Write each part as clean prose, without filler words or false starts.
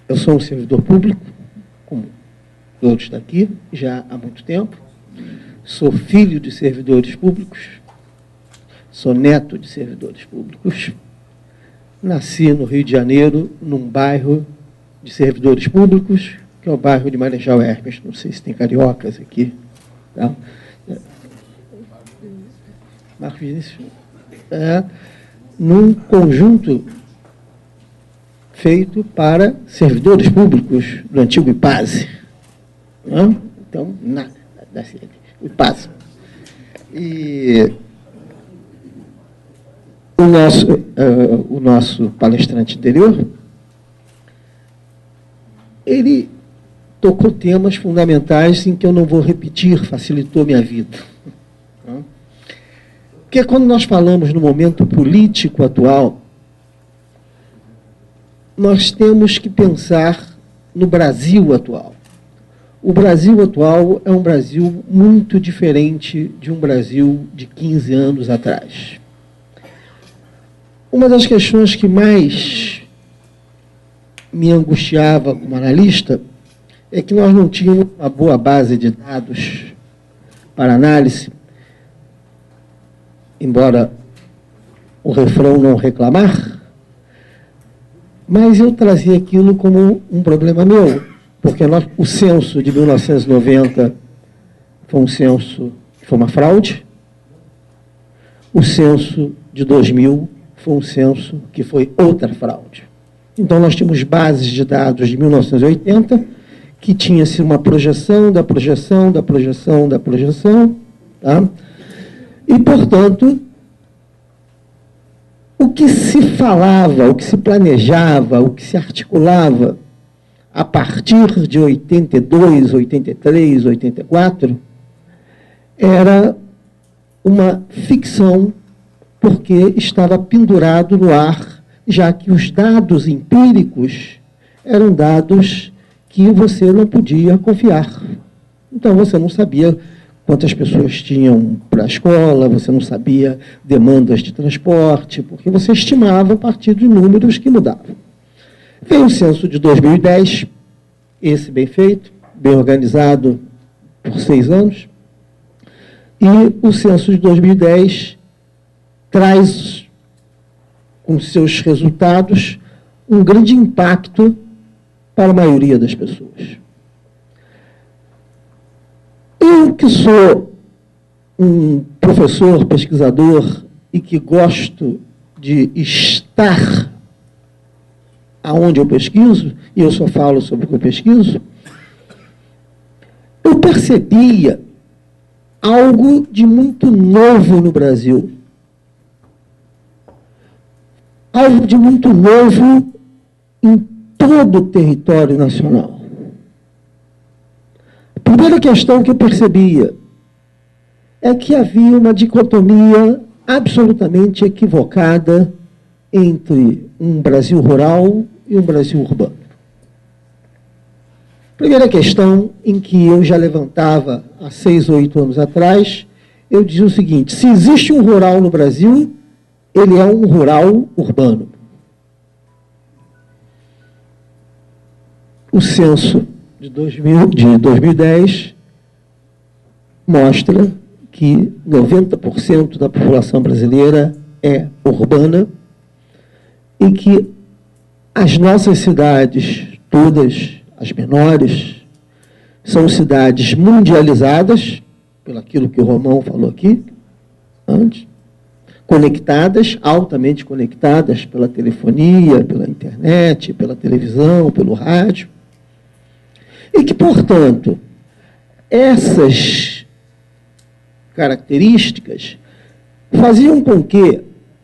Eu sou um servidor público, como todos daqui, já há muito tempo. Sou filho de servidores públicos, sou neto de servidores públicos. Nasci no Rio de Janeiro, num bairro de servidores públicos, que é o bairro de Marechal Hermes. Não sei se tem cariocas aqui. Tá? Marcos Vinícius. Num conjunto feito para servidores públicos do antigo IPASE. Então, o IPASE. E o nosso palestrante anterior, ele tocou temas fundamentais em que eu não vou repetir, facilitou minha vida. Porque quando nós falamos no momento político atual, nós temos que pensar no Brasil atual. O Brasil atual é um Brasil muito diferente de um Brasil de 15 anos atrás. Uma das questões que mais me angustiava como analista é que nós não tínhamos uma boa base de dados para análise, embora o refrão não reclamar, mas eu trazia aquilo como um problema meu, porque o censo de 1990 foi um censo que foi uma fraude, o censo de 2000 foi um censo que foi outra fraude. Então, nós tínhamos bases de dados de 1980, que tinha-se uma projeção da projeção, da projeção, da projeção, tá? E, portanto, o que se falava, o que se planejava, o que se articulava a partir de 82, 83, 84, era uma ficção, porque estava pendurado no ar, já que os dados empíricos eram dados que você não podia confiar. Então, você não sabia quantas pessoas tinham para a escola, você não sabia demandas de transporte, porque você estimava a partir de números que mudavam. Veio o censo de 2010, esse bem feito, bem organizado por 6 anos, e o censo de 2010 traz, com seus resultados, um grande impacto para a maioria das pessoas. Eu, que sou um professor, pesquisador, e que gosto de estar aonde eu pesquiso, e eu só falo sobre o que eu pesquiso, eu percebia algo de muito novo no Brasil. Algo de muito novo em todo o território nacional. A primeira questão que eu percebia é que havia uma dicotomia absolutamente equivocada entre um Brasil rural e um Brasil urbano. Primeira questão em que eu já levantava há 6 ou 8 anos atrás, eu dizia o seguinte: se existe um rural no Brasil, ele é um rural urbano. O censo de 2010 mostra que 90% da população brasileira é urbana e que as nossas cidades, todas as menores, são cidades mundializadas, pelo aquilo que o Romão falou aqui antes, conectadas, altamente conectadas pela telefonia, pela internet, pela televisão, pelo rádio, e que, portanto, essas características faziam com que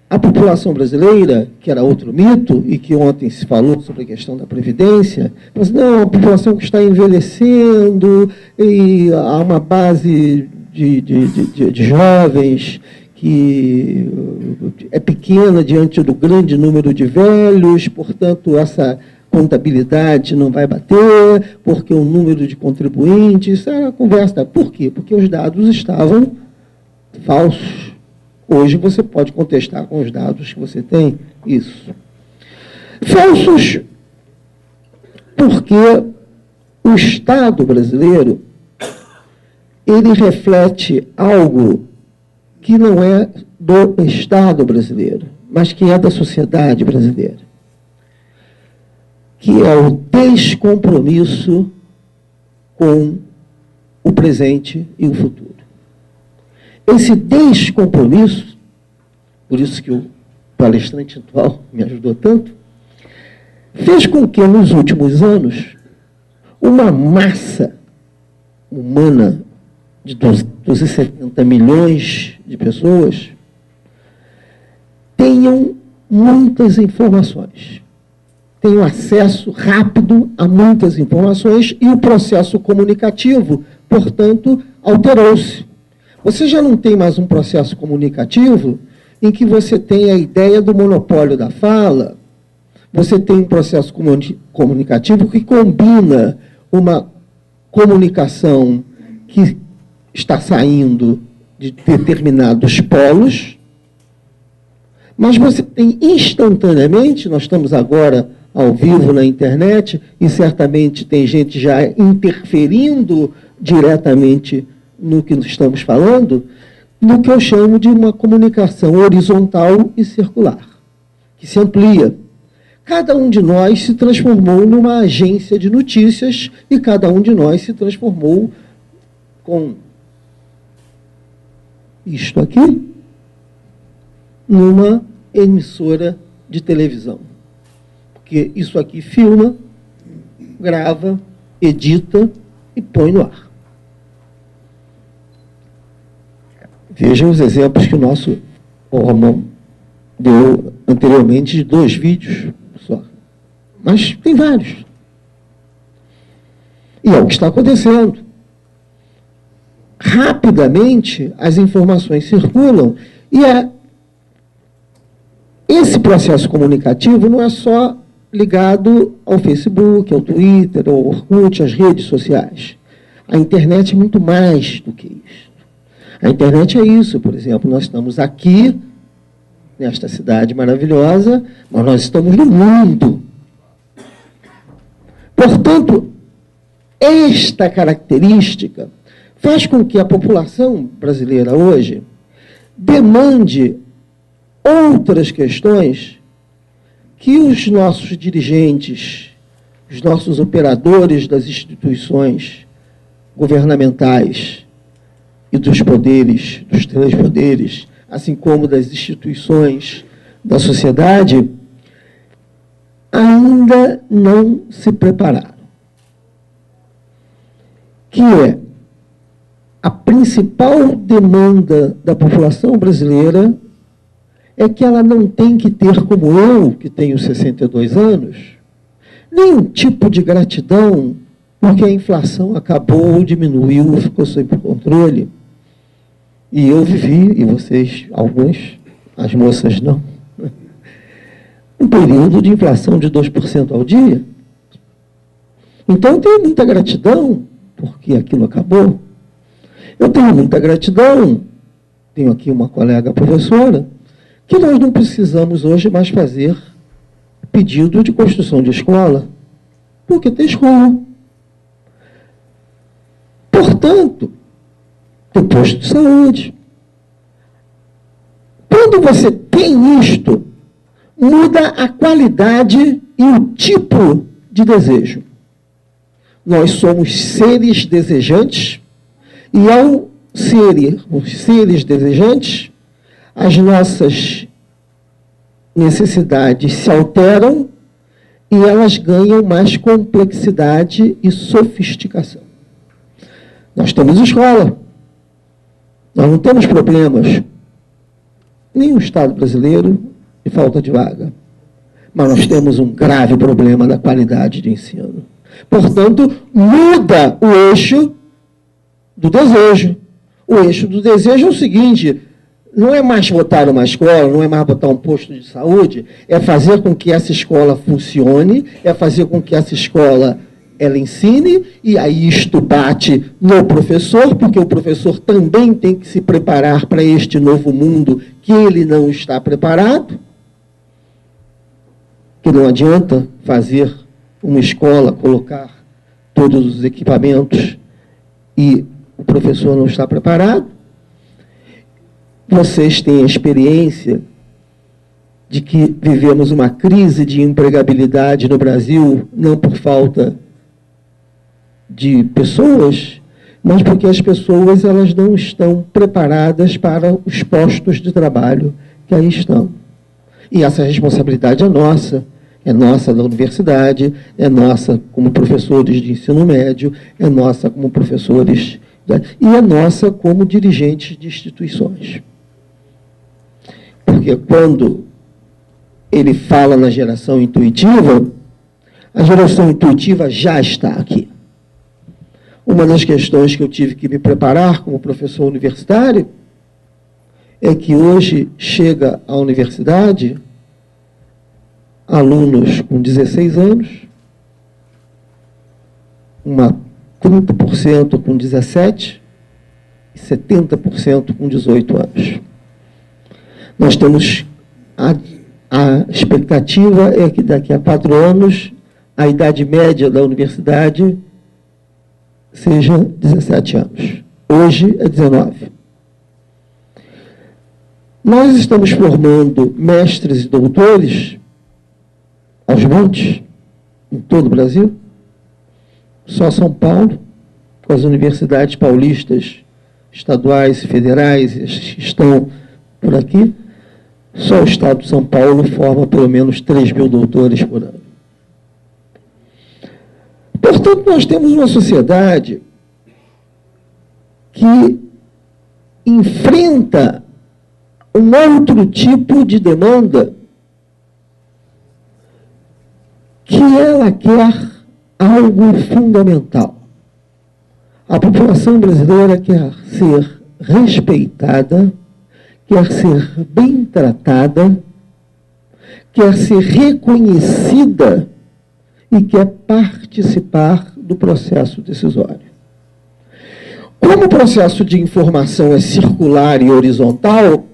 a população brasileira, que era outro mito, e que ontem se falou sobre a questão da Previdência, mas não, a população que está envelhecendo, e há uma base de jovens que é pequena diante do grande número de velhos, portanto, essa contabilidade não vai bater, porque o número de contribuintes, isso é a conversa. Por quê? Porque os dados estavam falsos. Hoje você pode contestar com os dados que você tem isso. Falsos porque o Estado brasileiro, ele reflete algo que não é do Estado brasileiro, mas que é da sociedade brasileira, que é o descompromisso com o presente e o futuro. Esse descompromisso, por isso que o palestrante atual me ajudou tanto, fez com que, nos últimos anos, uma massa humana de 270 milhões de pessoas tenham muitas informações, tenham acesso rápido a muitas informações e o processo comunicativo, portanto, alterou-se. Você já não tem mais um processo comunicativo em que você tem a ideia do monopólio da fala, você tem um processo comunicativo que combina uma comunicação que está saindo de determinados polos, mas você tem instantaneamente, nós estamos agora ao vivo na internet, e certamente tem gente já interferindo diretamente no que estamos falando, no que eu chamo de uma comunicação horizontal e circular, que se amplia. Cada um de nós se transformou numa agência de notícias e cada um de nós se transformou com isto aqui numa emissora de televisão. Porque isso aqui filma, grava, edita e põe no ar. Vejam os exemplos que o nosso Romão deu anteriormente de 2 vídeos só. Mas tem vários. E é o que está acontecendo. Rapidamente, as informações circulam e esse processo comunicativo não é só ligado ao Facebook, ao Twitter, ao Orkut, às redes sociais. A internet é muito mais do que isso. A internet é isso, por exemplo, nós estamos aqui, nesta cidade maravilhosa, mas nós estamos no mundo. Portanto, esta característica faz com que a população brasileira hoje demande outras questões que os nossos dirigentes, os nossos operadores das instituições governamentais e dos poderes, dos 3 poderes, assim como das instituições da sociedade, ainda não se prepararam. Que é a principal demanda da população brasileira é que ela não tem que ter, como eu, que tenho 62 anos, nenhum tipo de gratidão, porque a inflação acabou, diminuiu, ficou sob controle. E eu vivi, e vocês, alguns, as moças não, um período de inflação de 2% ao dia. Então, eu tenho muita gratidão, porque aquilo acabou. Eu tenho muita gratidão, tenho aqui uma colega professora, que nós não precisamos hoje mais fazer pedido de construção de escola, porque tem escola. Portanto, tem posto de saúde. Quando você tem isto, muda a qualidade e o tipo de desejo. Nós somos seres desejantes, e ao sermos seres desejantes, as nossas necessidades se alteram e elas ganham mais complexidade e sofisticação. Nós temos escola, nós não temos problemas, nem o Estado brasileiro, de falta de vaga. Mas nós temos um grave problema da qualidade de ensino. Portanto, muda o eixo do desejo. O eixo do desejo é o seguinte: não é mais botar uma escola, não é mais botar um posto de saúde, é fazer com que essa escola funcione, é fazer com que essa escola ela ensine, e aí isto bate no professor, porque o professor também tem que se preparar para este novo mundo que ele não está preparado, que não adianta fazer uma escola colocar todos os equipamentos e o professor não está preparado. Vocês têm a experiência de que vivemos uma crise de empregabilidade no Brasil, não por falta de pessoas, mas porque as pessoas elas não estão preparadas para os postos de trabalho que aí estão. E essa responsabilidade é nossa da universidade, é nossa como professores de ensino médio, é nossa como professores, e é nossa como dirigentes de instituições. Porque quando ele fala na geração intuitiva, a geração intuitiva já está aqui. Uma das questões que eu tive que me preparar como professor universitário é que hoje chega à universidade alunos com 16 anos, 30% com 17 e 70% com 18 anos. Nós temos a expectativa é que daqui a 4 anos a idade média da universidade seja 17 anos. Hoje é 19. Nós estamos formando mestres e doutores aos montes, em todo o Brasil. Só São Paulo, com as universidades paulistas, estaduais e federais, estão por aqui. Só o estado de São Paulo forma pelo menos 3.000 doutores por ano. Portanto, nós temos uma sociedade que enfrenta um outro tipo de demanda, que ela quer algo fundamental. A população brasileira quer ser respeitada, quer ser bem tratada, quer ser reconhecida e quer participar do processo decisório. Como o processo de informação é circular e horizontal,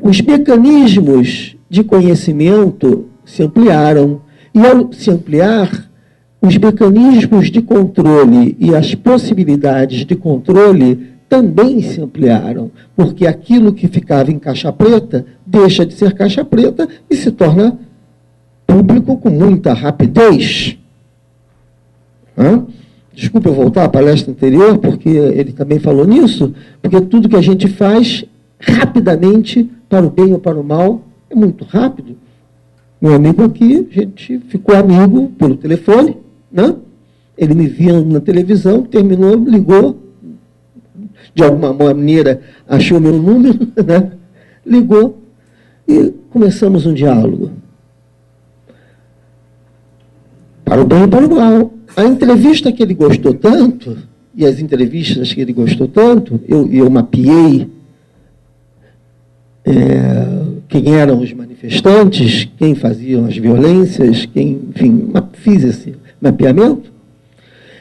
os mecanismos de conhecimento se ampliaram, e ao se ampliar, os mecanismos de controle e as possibilidades de controle também se ampliaram, porque aquilo que ficava em caixa preta deixa de ser caixa preta e se torna público com muita rapidez. Desculpe eu voltar à palestra anterior, porque ele também falou nisso, porque tudo que a gente faz rapidamente, para o bem ou para o mal, é muito rápido. Meu amigo aqui, a gente ficou amigo pelo telefone, né? Ele me via na televisão, terminou, ligou, de alguma maneira achou meu número, né? Ligou e começamos um diálogo. Para o bem e para o mal. A entrevista que ele gostou tanto, e as entrevistas que ele gostou tanto, eu mapeei quem eram os manifestantes, quem faziam as violências, enfim, fiz esse mapeamento.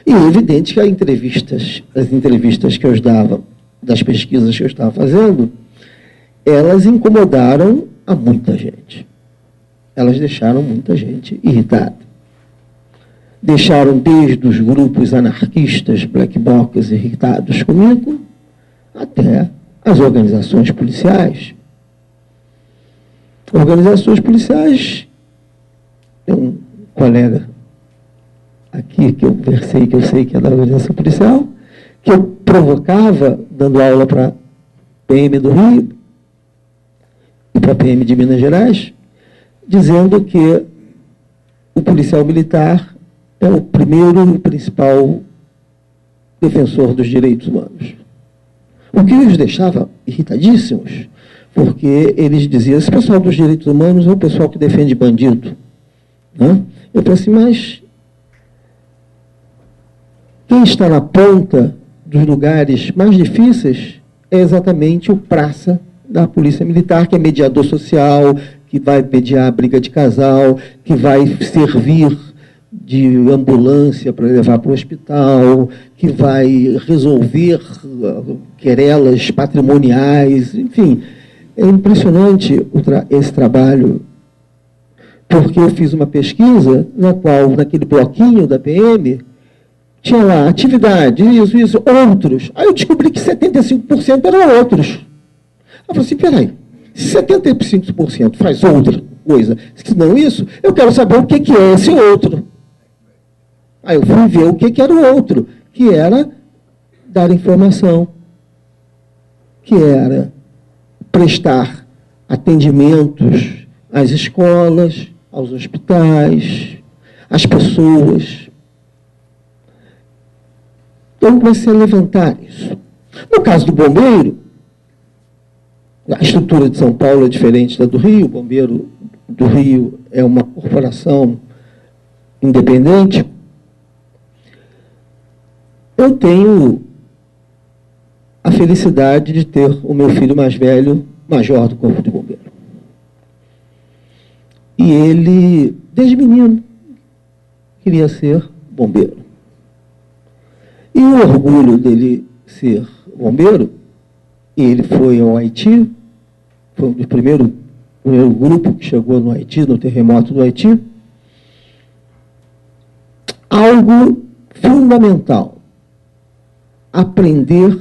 E é evidente que as entrevistas que eu dava, das pesquisas que eu estava fazendo, elas incomodaram a muita gente. Elas deixaram muita gente irritada. Deixaram desde os grupos anarquistas, black blocs irritados comigo, até as organizações policiais. Organizações policiais, tem um colega aqui que eu versei, que eu sei que é da organização policial, que eu provocava, dando aula para PM do Rio e para PM de Minas Gerais, dizendo que o policial militar é o primeiro e principal defensor dos direitos humanos. O que os deixava irritadíssimos, porque eles diziam, esse pessoal dos direitos humanos é o pessoal que defende bandido. Né? Eu pensei, mas quem está na ponta dos lugares mais difíceis é exatamente o praça da Polícia Militar, que é mediador social, que vai mediar a briga de casal, que vai servir de ambulância para levar para o hospital, que vai resolver querelas patrimoniais, enfim. É impressionante esse trabalho porque eu fiz uma pesquisa na qual, naquele bloquinho da PM, tinha lá atividade, isso, outros. Aí eu descobri que 75% eram outros. Eu falei assim, peraí, se 75% faz outra coisa, se não isso, eu quero saber o que é esse outro. Aí eu fui ver o que era o outro, que era dar informação, que era prestar atendimentos às escolas, aos hospitais, às pessoas. Então, comecei a levantar isso. No caso do bombeiro, a estrutura de São Paulo é diferente da do Rio. O bombeiro do Rio é uma corporação independente. Eu tenho a felicidade de ter o meu filho mais velho, major do Corpo de Bombeiro. E ele, desde menino, queria ser bombeiro. E o orgulho dele ser bombeiro, ele foi ao Haiti, foi um dos primeiros grupo que chegou no Haiti, no terremoto do Haiti. Algo fundamental, aprender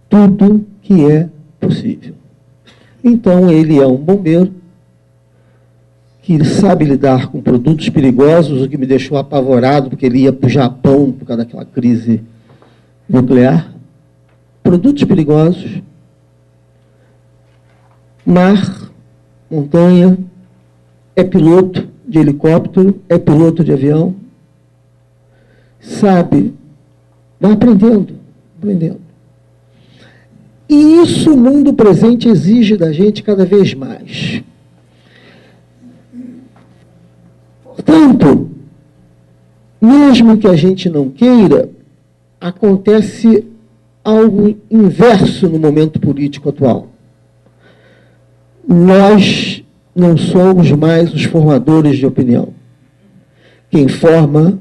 tudo que é possível. Então, ele é um bombeiro que sabe lidar com produtos perigosos, o que me deixou apavorado, porque ele ia para o Japão por causa daquela crise nuclear. Produtos perigosos, mar, montanha, é piloto de helicóptero, é piloto de avião, sabe, vai aprendendo, aprendendo. E isso o mundo presente exige da gente cada vez mais. Portanto, mesmo que a gente não queira, acontece algo inverso no momento político atual. Nós não somos mais os formadores de opinião. Quem forma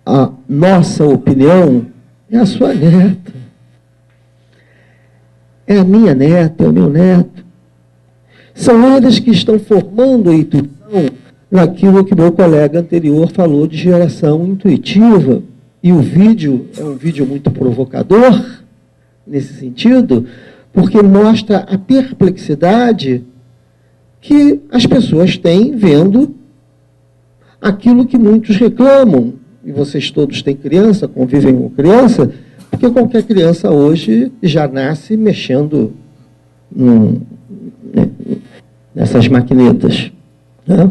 a nossa opinião é a sua neta. É a minha neta, é o meu neto. São eles que estão formando a intuição naquilo que meu colega anterior falou de geração intuitiva. E o vídeo é um vídeo muito provocador, nesse sentido, porque mostra a perplexidade que as pessoas têm vendo aquilo que muitos reclamam. E vocês todos têm criança, convivem com criança, porque qualquer criança hoje já nasce mexendo nessas maquinetas. Né?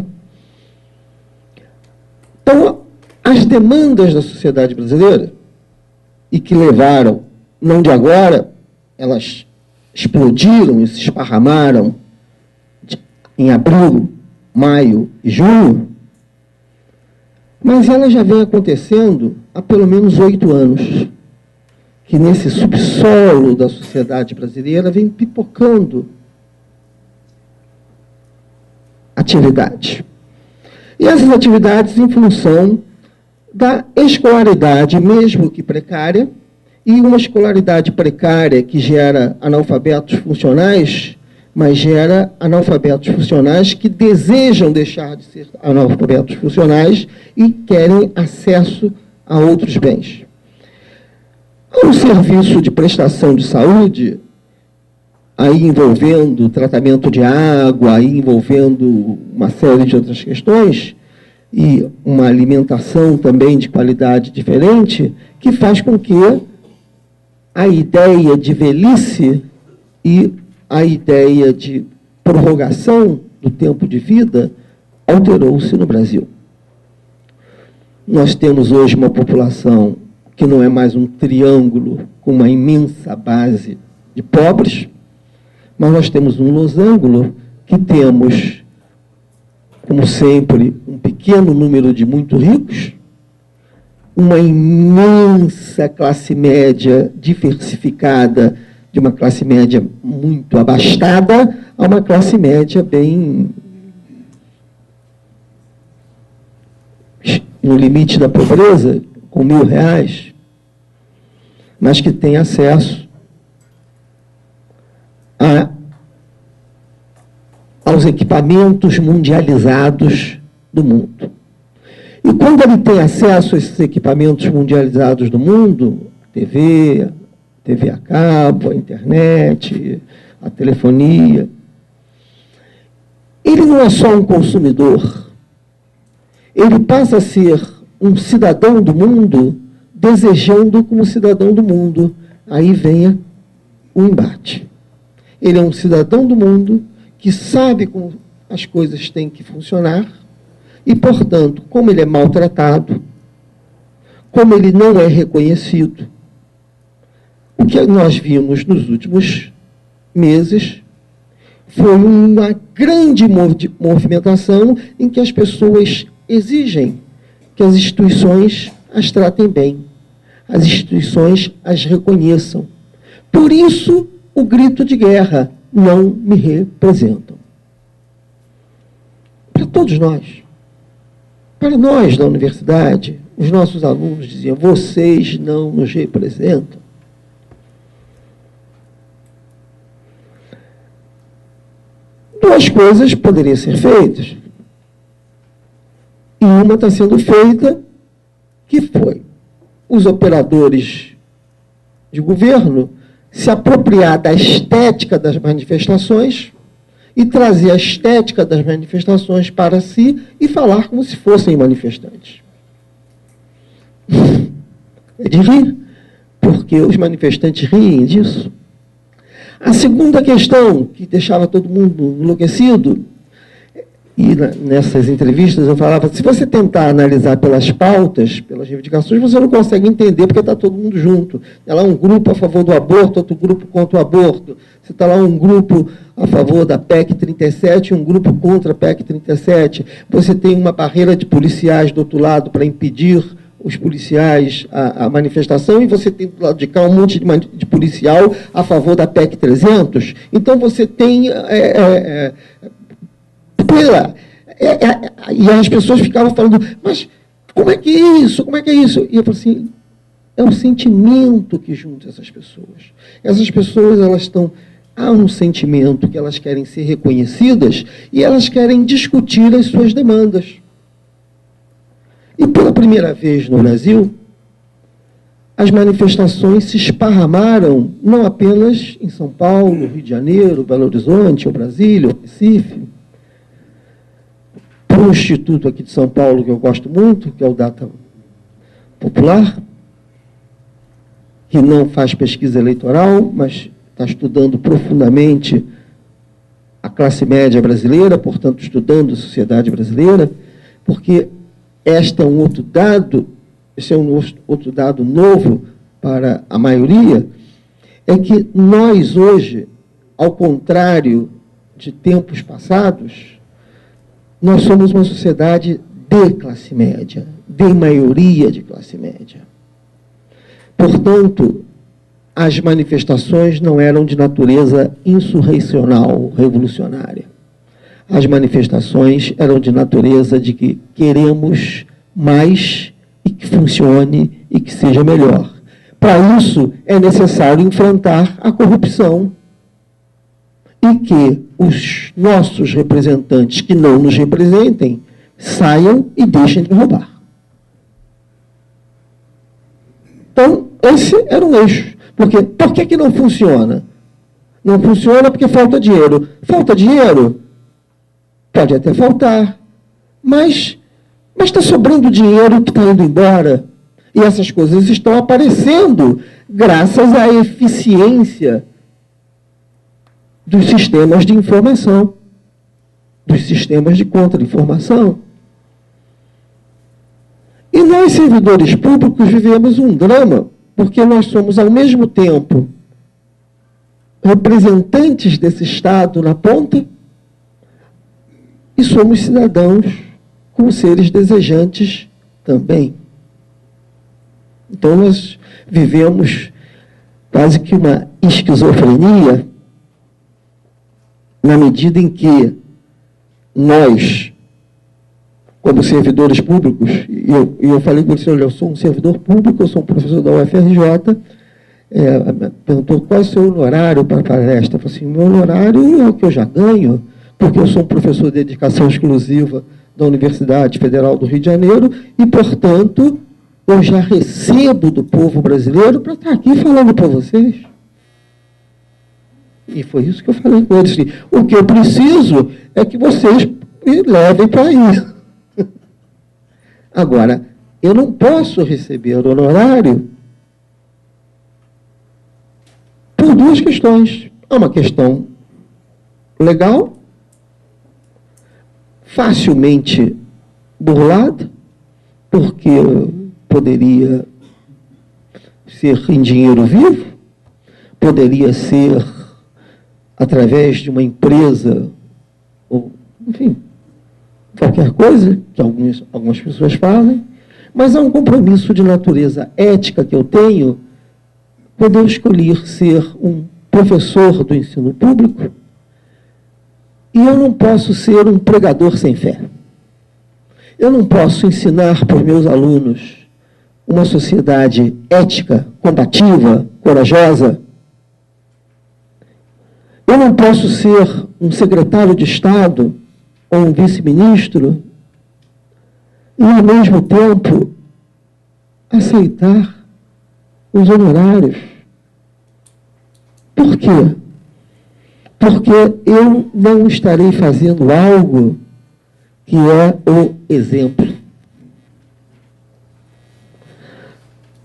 Então, as demandas da sociedade brasileira, e que levaram, não de agora, elas explodiram e se esparramaram em abril, maio e junho, mas elas já vêm acontecendo há pelo menos 8 anos, que nesse subsolo da sociedade brasileira vem pipocando atividades. E essas atividades em função da escolaridade, mesmo que precária, e uma escolaridade precária que gera analfabetos funcionais, mas gera analfabetos funcionais que desejam deixar de ser analfabetos funcionais e querem acesso a outros bens. Um serviço de prestação de saúde, aí envolvendo tratamento de água, aí envolvendo uma série de outras questões, e uma alimentação também de qualidade diferente, que faz com que a ideia de velhice e a ideia de prorrogação do tempo de vida alterou-se no Brasil. Nós temos hoje uma população que não é mais um triângulo com uma imensa base de pobres, mas nós temos um losango que temos, como sempre, um pequeno número de muito ricos, uma imensa classe média diversificada, de uma classe média muito abastada a uma classe média bem no limite da pobreza, com R$1.000, mas que tem acesso aos equipamentos mundializados do mundo. E quando ele tem acesso a esses equipamentos mundializados do mundo, TV a cabo, a internet, a telefonia, ele não é só um consumidor, ele passa a ser um cidadão do mundo, desejando como cidadão do mundo. Aí vem o embate. Ele é um cidadão do mundo que sabe como as coisas têm que funcionar e, portanto, como ele é maltratado, como ele não é reconhecido, o que nós vimos nos últimos meses foi uma grande movimentação em que as pessoas exigem que as instituições as tratem bem, as instituições as reconheçam. Por isso, o grito de guerra: não me representam. Para todos nós, para nós da universidade, os nossos alunos diziam: vocês não nos representam. Duas coisas poderiam ser feitas. E uma está sendo feita, que foi os operadores de governo se apropriar da estética das manifestações e trazer a estética das manifestações para si e falar como se fossem manifestantes. É de rir, porque os manifestantes riem disso. A segunda questão, que deixava todo mundo enlouquecido, e nessas entrevistas eu falava: se você tentar analisar pelas pautas, pelas reivindicações, você não consegue entender, porque está todo mundo junto. Está lá um grupo a favor do aborto, outro grupo contra o aborto. Você está lá um grupo a favor da PEC 37 e um grupo contra a PEC 37. Você tem uma barreira de policiais do outro lado para impedir os policiais a manifestação, e você tem do lado de cá um monte de policial a favor da PEC 300. Então, você tem... e as pessoas ficavam falando: mas como é que é isso? Como é que é isso? E eu falei assim: é o sentimento que junta essas pessoas. Essas pessoas, elas estão... Há um sentimento que elas querem ser reconhecidas e elas querem discutir as suas demandas. E pela primeira vez no Brasil, as manifestações se esparramaram não apenas em São Paulo, Rio de Janeiro, Belo Horizonte, ou Brasília, ou Recife. Para um instituto aqui de São Paulo que eu gosto muito, que é o Data Popular, que não faz pesquisa eleitoral, mas está estudando profundamente a classe média brasileira, portanto, estudando a sociedade brasileira, porque este é um outro dado, esse é um outro dado novo para a maioria, é que nós hoje, ao contrário de tempos passados, nós somos uma sociedade de classe média, de maioria de classe média. Portanto, as manifestações não eram de natureza insurrecional, revolucionária. As manifestações eram de natureza de que queremos mais e que funcione e que seja melhor. Para isso, é necessário enfrentar a corrupção e que os nossos representantes que não nos representem saiam e deixem de roubar. Então, esse era um eixo. Porque, por que não funciona? Não funciona porque falta dinheiro. Falta dinheiro? Pode até faltar, mas está sobrando dinheiro que está indo embora. E essas coisas estão aparecendo graças à eficiência dos sistemas de informação, dos sistemas de contra-informação. E nós, servidores públicos, vivemos um drama, porque nós somos, ao mesmo tempo, representantes desse Estado na ponta, e somos cidadãos como seres desejantes também. Então, nós vivemos quase que uma esquizofrenia, na medida em que nós, como servidores públicos, e eu falei com ele: olha, eu sou um servidor público, eu sou um professor da UFRJ, perguntou qual é o seu honorário para a palestra. Eu falei assim: meu honorário é o que eu já ganho, porque eu sou um professor de dedicação exclusiva da Universidade Federal do Rio de Janeiro e, portanto, eu já recebo do povo brasileiro para estar aqui falando para vocês. E foi isso que eu falei com eles. O que eu preciso é que vocês me levem para aí. Agora, eu não posso receber honorário por duas questões. Há uma questão legal, facilmente burlada, porque poderia ser em dinheiro vivo, poderia ser através de uma empresa, ou, enfim, qualquer coisa que algumas pessoas fazem, mas há um compromisso de natureza ética que eu tenho quando eu escolher ser um professor do ensino público, e eu não posso ser um pregador sem fé. Eu não posso ensinar para os meus alunos uma sociedade ética, combativa, corajosa. Eu não posso ser um secretário de Estado ou um vice-ministro e, ao mesmo tempo, aceitar os honorários. Por quê? Porque eu não estarei fazendo algo que é o exemplo.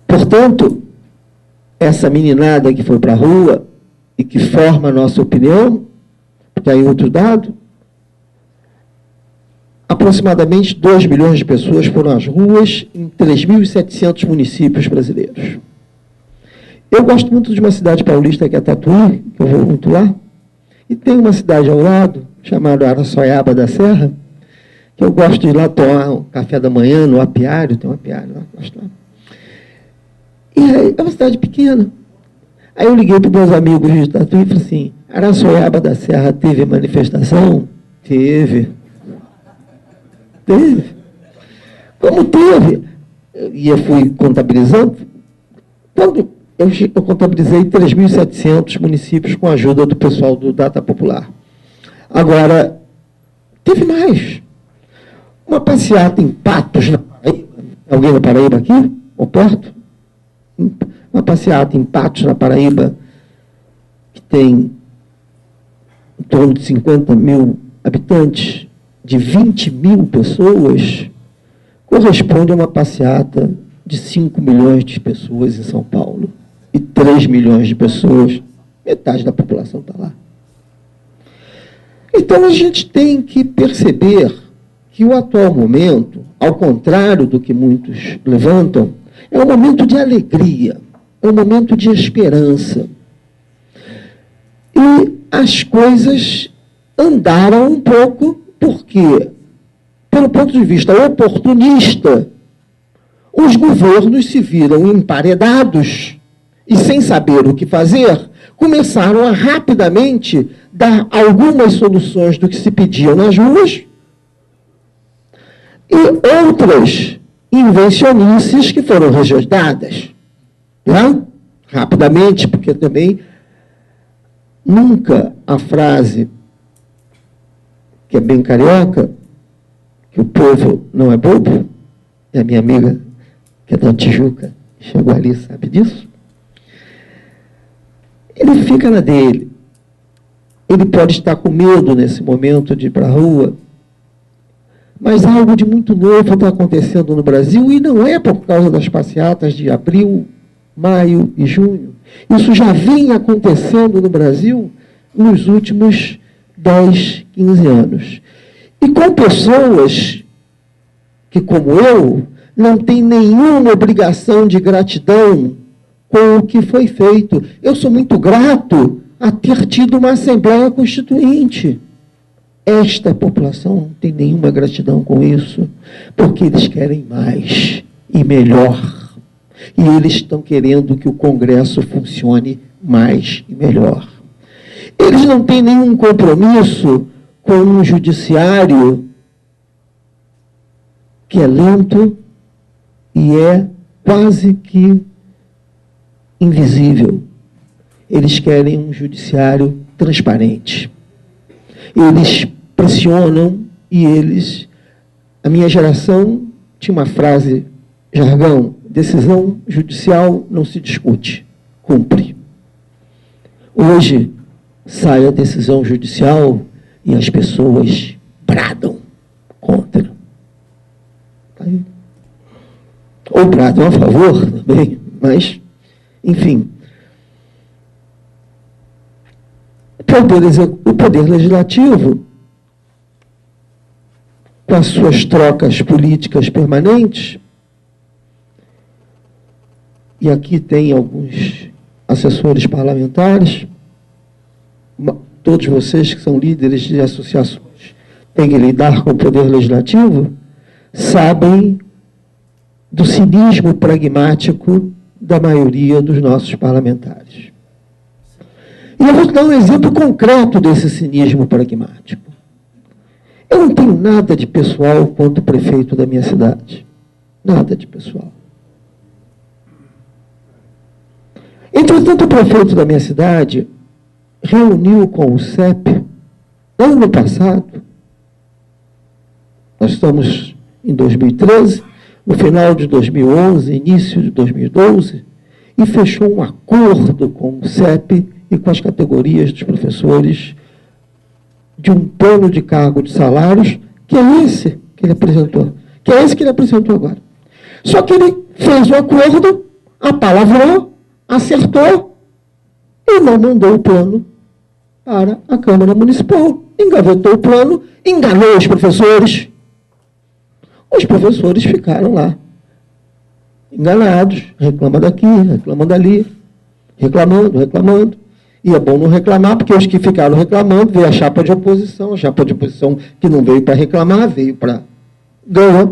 Portanto, essa meninada que foi para a rua e que forma a nossa opinião, porque aí outro dado, aproximadamente 2 milhões de pessoas foram às ruas em 3.700 municípios brasileiros. Eu gosto muito de uma cidade paulista que é Tatuí, que eu vou muito lá, e tem uma cidade ao lado, chamada Araçoiaba da Serra, que eu gosto de ir lá tomar um café da manhã no apiário, tem um apiário lá, gosto lá. E aí, é uma cidade pequena. Aí eu liguei para os meus amigos de Tatuí e falei assim, Araçoiaba da Serra teve manifestação? Teve. Teve. Como teve? E eu fui contabilizando. Quando eu contabilizei 3.700 municípios com a ajuda do pessoal do Data Popular. Agora, teve mais. Uma passeata em Patos, na Paraíba. Alguém na Paraíba aqui? Ou perto? Uma passeata em Patos, na Paraíba, que tem em torno de 50 mil habitantes, de 20 mil pessoas, corresponde a uma passeata de 5 milhões de pessoas em São Paulo. E 3 milhões de pessoas, metade da população está lá. Então, a gente tem que perceber que o atual momento, ao contrário do que muitos levantam, é um momento de alegria, é um momento de esperança. E as coisas andaram um pouco, porque, pelo ponto de vista oportunista, os governos se viram emparedados e, sem saber o que fazer, começaram a rapidamente dar algumas soluções do que se pediam nas ruas e outras invencionices que foram rejeitadas. Né? Rapidamente, porque também nunca a frase, que é bem carioca, que o povo não é bobo, e a minha amiga, que é da Tijuca, chegou ali, sabe disso? Ele fica na dele. Ele pode estar com medo nesse momento de ir para a rua, mas algo de muito novo está acontecendo no Brasil, e não é por causa das passeatas de abril, maio e junho. Isso já vem acontecendo no Brasil nos últimos 10, 15 anos. E com pessoas que, como eu, não têm nenhuma obrigação de gratidão com o que foi feito. Eu sou muito grato a ter tido uma Assembleia Constituinte. Esta população não tem nenhuma gratidão com isso, porque eles querem mais e melhor. E eles estão querendo que o Congresso funcione mais e melhor. Eles não têm nenhum compromisso com um judiciário que é lento e é quase que invisível. Eles querem um judiciário transparente. Eles pressionam e eles A minha geração tinha uma frase, jargão: decisão judicial não se discute, cumpre. Hoje, sai a decisão judicial e as pessoas bradam contra. Ou bradam a favor também, mas, enfim. O poder legislativo, com as suas trocas políticas permanentes, e aqui tem alguns assessores parlamentares, todos vocês que são líderes de associações têm que lidar com o poder legislativo, sabem do cinismo pragmático da maioria dos nossos parlamentares. E eu vou dar um exemplo concreto desse cinismo pragmático. Eu não tenho nada de pessoal quanto o prefeito da minha cidade. Nada de pessoal. Entretanto, o prefeito da minha cidade reuniu com o CEP, ano passado, nós estamos em 2013, no final de 2011, início de 2012, e fechou um acordo com o CEP e com as categorias dos professores de um plano de cargo de salários, que é esse que ele apresentou. Que é esse que ele apresentou agora. Só que ele fez o acordo, apalavrou, acertou e não mandou o plano para a Câmara Municipal. Engavetou o plano, enganou os professores. Os professores ficaram lá, enganados, reclama daqui, reclama dali, reclamando. E é bom não reclamar, porque os que ficaram reclamando, veio a chapa de oposição que não veio para reclamar, veio para ganhar.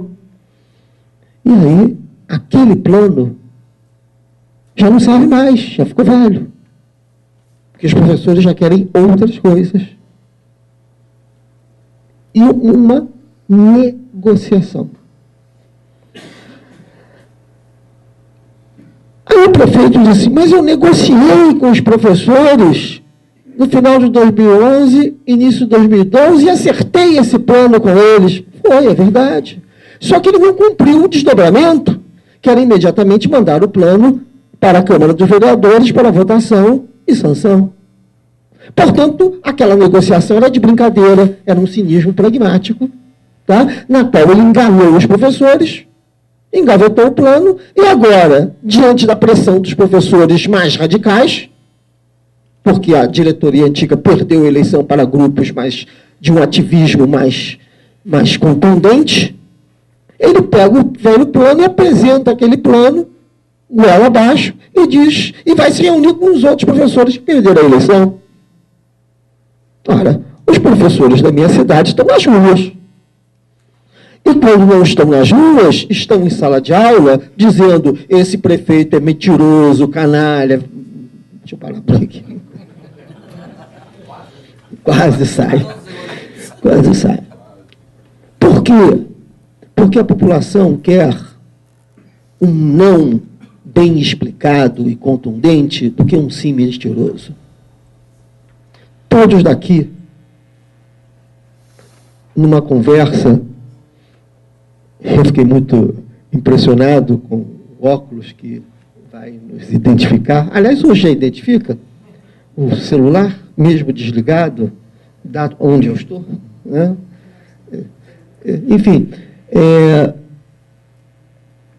E aí, aquele plano já não serve mais, já ficou velho. Porque os professores já querem outras coisas. E uma negociação. Aí o prefeito disse: mas eu negociei com os professores no final de 2011, início de 2012, e acertei esse plano com eles. Foi, é verdade. Só que ele não cumpriu o desdobramento, que era imediatamente mandar o plano para a Câmara dos Vereadores para votação e sanção. Portanto, aquela negociação era de brincadeira, era um cinismo pragmático, tá? Na qual ele enganou os professores, engavetou o plano, e agora, diante da pressão dos professores mais radicais, porque a diretoria antiga perdeu a eleição para grupos mais de um ativismo mais contundente, ele pega o velho plano e apresenta aquele plano, goela abaixo, e diz, e vai se reunir com os outros professores que perderam a eleição. Ora, os professores da minha cidade estão nas ruas. E quando não estão nas ruas, estão em sala de aula, dizendo: esse prefeito é mentiroso, canalha. Deixa eu parar por aqui. Quase sai. Por quê? Porque a população quer um não bem explicado e contundente do que um sim mentiroso. Todos daqui, numa conversa, eu fiquei muito impressionado com o óculos que vai nos identificar. Aliás, hoje já identifica o celular, mesmo desligado, onde eu estou, né? Enfim,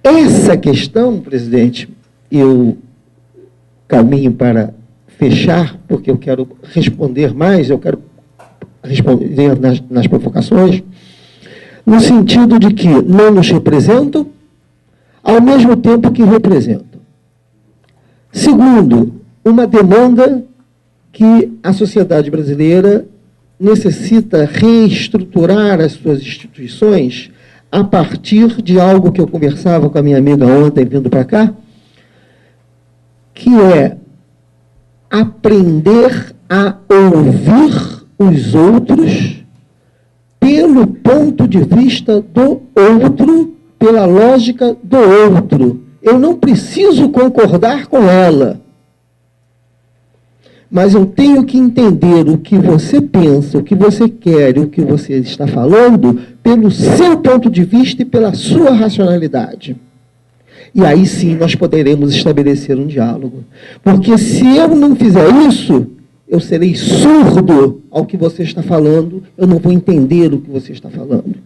essa questão, presidente, eu caminho para fechar, porque eu quero responder mais, eu quero responder nas provocações, no sentido de que não nos representam, ao mesmo tempo que representam. Segundo, uma demanda que a sociedade brasileira necessita reestruturar as suas instituições a partir de algo que eu conversava com a minha amiga ontem, vindo para cá, que é aprender a ouvir os outros pelo ponto de vista do outro, pela lógica do outro. Eu não preciso concordar com ela, mas eu tenho que entender o que você pensa, o que você quer e o que você está falando pelo seu ponto de vista e pela sua racionalidade. E aí sim nós poderemos estabelecer um diálogo. Porque se eu não fizer isso, eu serei surdo ao que você está falando, eu não vou entender o que você está falando.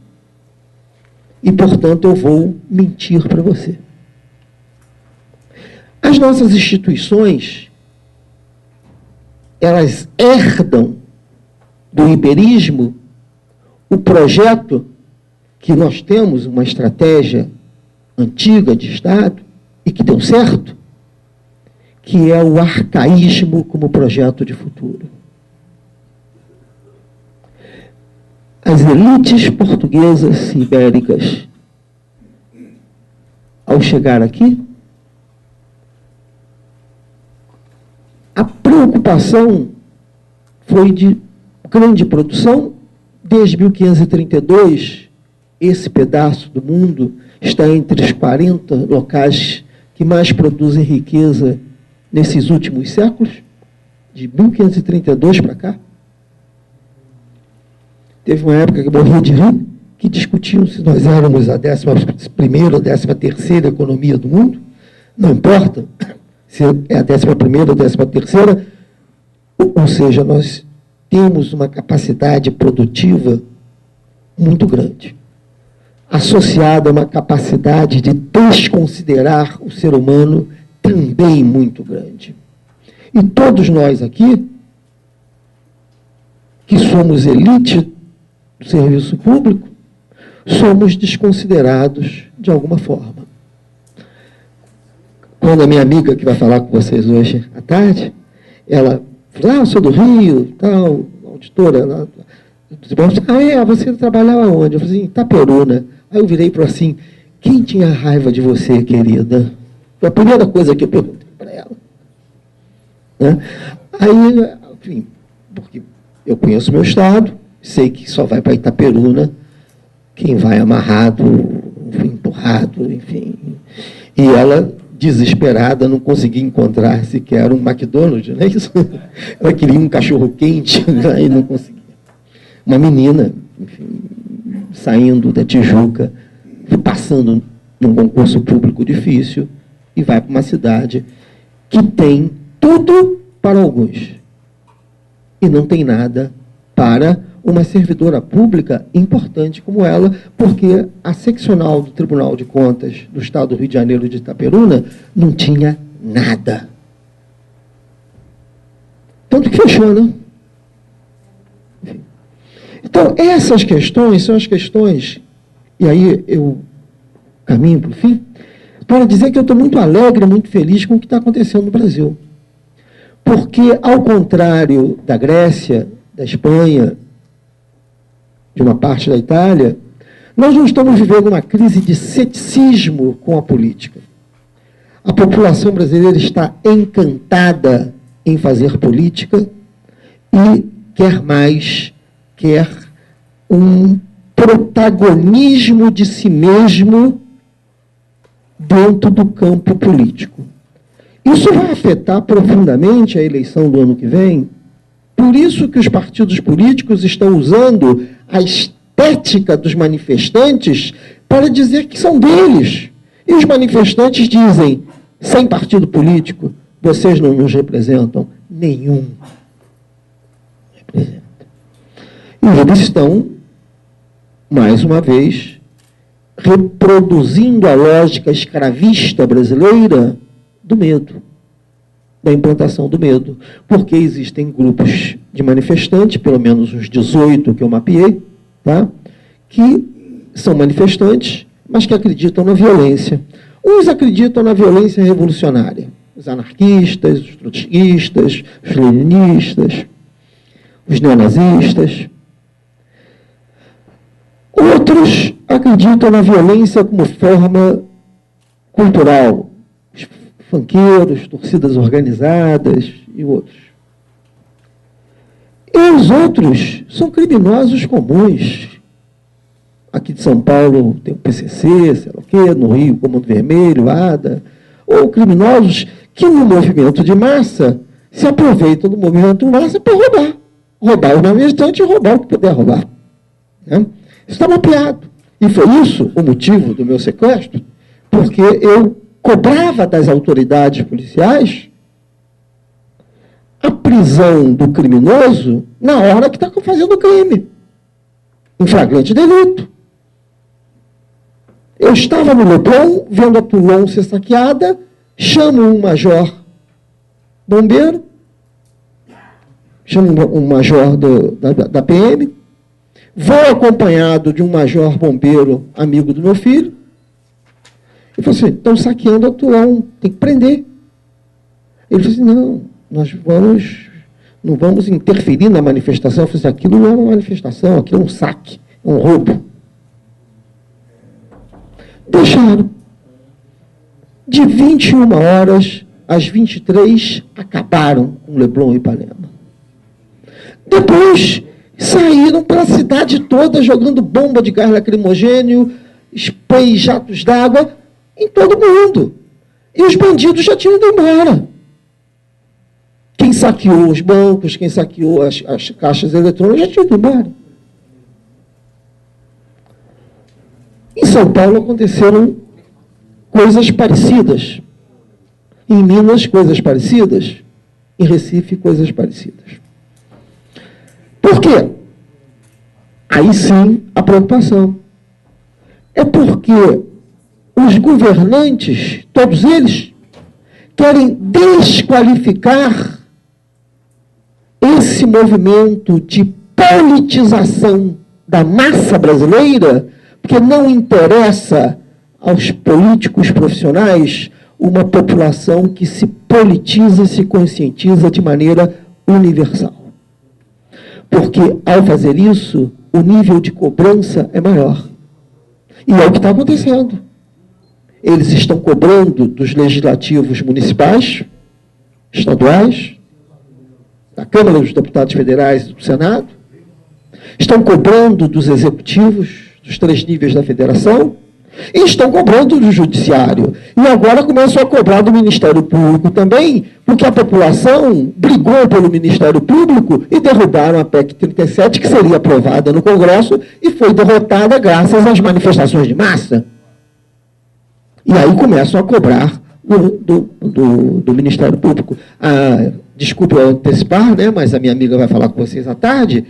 E, portanto, eu vou mentir para você. As nossas instituições, elas herdam do iberismo o projeto que nós temos, uma estratégia antiga de Estado, e que deu certo, que é o arcaísmo como projeto de futuro. As elites portuguesas e ibéricas, ao chegar aqui, a preocupação foi de grande produção. Desde 1532, esse pedaço do mundo está entre os 40 locais que mais produzem riqueza nesses últimos séculos, de 1532 para cá. Teve uma época que eu morria de rir, que discutiam se nós éramos a 11ª ou 13ª economia do mundo. Não importa se é a 11ª ou 13ª, ou seja, nós temos uma capacidade produtiva muito grande, associada a uma capacidade de desconsiderar o ser humano também muito grande. E todos nós aqui, que somos elite do serviço público, somos desconsiderados de alguma forma. Quando a minha amiga, que vai falar com vocês hoje à tarde, ela falou, eu sou do Rio, tal, auditora lá. Você trabalhava onde? Eu falei assim, Itaperuna. Aí eu virei para assim, quem tinha raiva de você, querida? Foi a primeira coisa que eu perguntei para ela. Né? Aí, enfim, porque eu conheço o meu estado, sei que só vai para Itaperuna quem vai amarrado, empurrado, enfim. E ela, desesperada, não conseguia encontrar sequer um McDonald's, não é isso? Ela queria um cachorro-quente, e não conseguia. Uma menina, enfim, saindo da Tijuca, passando num concurso público difícil, e vai para uma cidade que tem tudo para alguns e não tem nada para uma servidora pública importante como ela, porque a seccional do Tribunal de Contas do Estado do Rio de Janeiro de Itaperuna não tinha nada. Tanto que fechou, né? Enfim. Então, essas questões são as questões, e aí eu caminho para o fim, para dizer que eu estou muito alegre, muito feliz com o que está acontecendo no Brasil. Porque, ao contrário da Grécia, da Espanha, de uma parte da Itália, nós não estamos vivendo uma crise de ceticismo com a política. A população brasileira está encantada em fazer política e quer mais, quer um protagonismo de si mesmo dentro do campo político. Isso vai afetar profundamente a eleição do ano que vem. Por isso que os partidos políticos estão usando a estética dos manifestantes para dizer que são deles. E os manifestantes dizem, sem partido político, vocês não nos representam. Nenhum representa. E eles estão, mais uma vez, reproduzindo a lógica escravista brasileira do medo, da implantação do medo, porque existem grupos de manifestantes, pelo menos uns 18 que eu mapeei, tá? Que são manifestantes, mas que acreditam na violência. Uns acreditam na violência revolucionária, os anarquistas, os trotskistas, os leninistas, os neonazistas. Outros acreditam na violência como forma cultural, funkeiros, torcidas organizadas e outros. E os outros são criminosos comuns. Aqui de São Paulo tem o PCC, sei lá o quê, no Rio, Comando Vermelho, ADA, ou criminosos que no movimento de massa se aproveitam do movimento massa para roubar. Roubar os manifestantes e roubar o que puder roubar. Né? Isso está mapeado. E foi isso o motivo do meu sequestro, porque eu cobrava das autoridades policiais a prisão do criminoso na hora que está fazendo o crime, em flagrante delito. Eu estava no Leblon, vendo a Toulon ser saqueada, chamo um major bombeiro, chamo um major da PM, vou acompanhado de um major bombeiro amigo do meu filho, e falei assim, estão saqueando a Toulon, tem que prender. Ele falou assim, não, nós não vamos interferir na manifestação. Eu falei assim, aquilo não é uma manifestação, aquilo é um saque, é um roubo. Deixaram. De 21 horas às 23, acabaram com Leblon e Ipanema. Depois, saíram para a cidade toda, jogando bomba de gás lacrimogênio, spray, jatos d'água, em todo mundo. E os bandidos já tinham ido embora. Quem saqueou os bancos, quem saqueou as caixas eletrônicas, já tinha ido embora. Em São Paulo aconteceram coisas parecidas. Em Minas, coisas parecidas. Em Recife, coisas parecidas. Por quê? Aí sim, a preocupação. É porque os governantes, todos eles, querem desqualificar esse movimento de politização da massa brasileira, porque não interessa aos políticos profissionais uma população que se politiza e se conscientiza de maneira universal. Porque, ao fazer isso, o nível de cobrança é maior. E é o que está acontecendo. Eles estão cobrando dos legislativos municipais, estaduais, da Câmara dos Deputados Federais e do Senado, estão cobrando dos executivos, dos 3 níveis da federação, e estão cobrando do judiciário. E agora começam a cobrar do Ministério Público também, porque a população brigou pelo Ministério Público e derrubaram a PEC 37, que seria aprovada no Congresso, e foi derrotada graças às manifestações de massa. E aí começam a cobrar do Ministério Público. Desculpe eu antecipar, né, mas a minha amiga vai falar com vocês à tarde,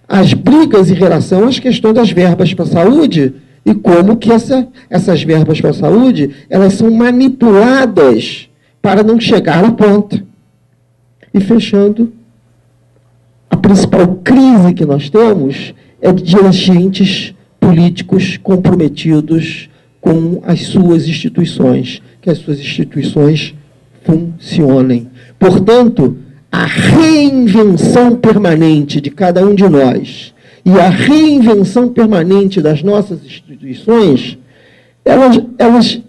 as brigas em relação às questões das verbas para a saúde e como que essas verbas para a saúde, elas são manipuladas para não chegar à ponta. E fechando, a principal crise que nós temos é de dirigentes políticos comprometidos com as suas instituições, que as suas instituições funcionem. Portanto, a reinvenção permanente de cada um de nós e a reinvenção permanente das nossas instituições, elas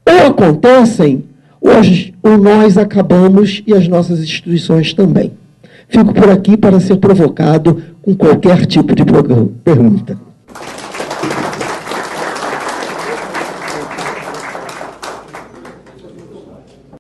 ou acontecem, ou nós acabamos e as nossas instituições também. Fico por aqui para ser provocado com qualquer tipo de pergunta.